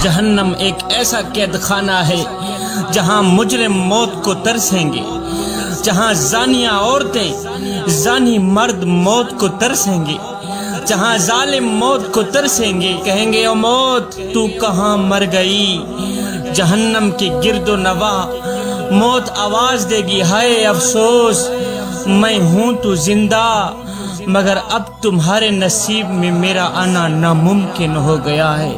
جہنم ایک ایسا قید خانہ ہے جہاں مجرم موت کو ترسیں گے، جہاں زانیہ عورتیں، زانی مرد موت کو ترسیں گے، جہاں ظالم موت کو ترسیں گے، کہیں گے او موت تو کہاں مر گئی۔ جہنم کی گرد و نواح موت آواز دے گی، ہائے افسوس میں ہوں تو زندہ، مگر اب تمہارے نصیب میں میرا آنا ناممکن ہو گیا ہے۔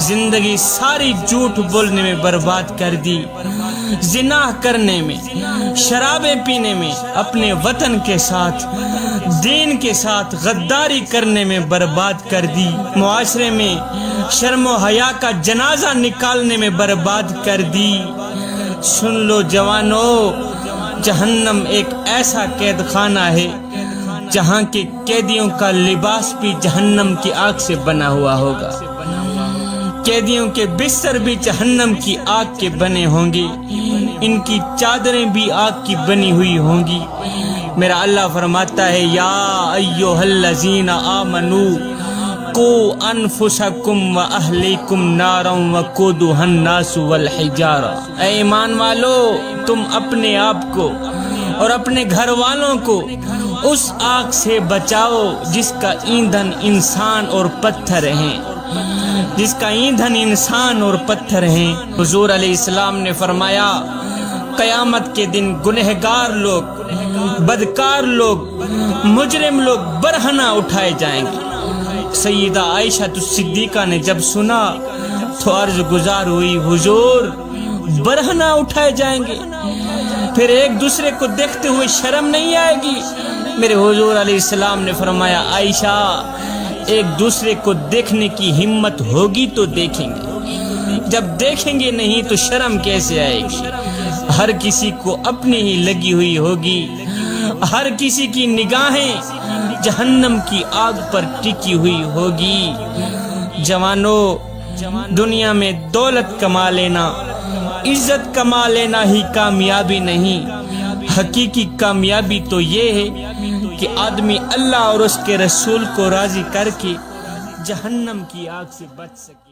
زندگی ساری جھوٹ بولنے میں برباد کر دی، زنا کرنے میں، شرابیں پینے میں، اپنے وطن کے ساتھ، دین کے ساتھ غداری کرنے میں برباد کر دی، معاشرے میں شرم و حیا کا جنازہ نکالنے میں برباد کر دی۔ سن لو جوانو، جہنم ایک ایسا قید خانہ ہے جہاں کے قیدیوں کا لباس بھی جہنم کی آگ سے بنا ہوا ہوگا، قیدیوں کے بستر بھی جہنم کی آگ کے بنے ہوں گے، ان کی چادریں بھی آگ کی بنی ہوئی ہوں گی۔ میرا اللہ فرماتا ہے، یا ایھا الذین آمنوا قوا انفسکم واہلیکم نارا وقودھا الناس والحجارہ۔ اے ایمان والو، تم اپنے آپ کو اور اپنے گھر والوں کو اس آگ سے بچاؤ جس کا ایندھن انسان اور پتھر ہیں، جس کا ایندھن انسان اور پتھر ہیں۔ حضور علیہ السلام نے فرمایا، قیامت کے دن گنہگار لوگ، بدکار لوگ، مجرم لوگ برہنہ اٹھائے جائیں گے۔ سیدہ عائشہ صدیقہ نے جب سنا تو عرض گزار ہوئی، حضور برہنہ اٹھائے جائیں گے، پھر ایک دوسرے کو دیکھتے ہوئے شرم نہیں آئے گی؟ میرے حضور علیہ السلام نے فرمایا، عائشہ ایک دوسرے کو دیکھنے کی ہمت ہوگی تو دیکھیں گے، جب دیکھیں گے نہیں تو شرم کیسے آئے گی؟ ہر کسی کو اپنی ہی لگی ہوئی ہوگی، ہر کسی کی نگاہیں جہنم کی آگ پر ٹکی ہوئی ہوگی۔ جوانو، دنیا میں دولت کما لینا، عزت کما لینا ہی کامیابی نہیں، حقیقی کامیابی تو یہ ہے کہ آدمی اللہ اور اس کے رسول کو راضی کر کے جہنم کی آگ سے بچ سکے۔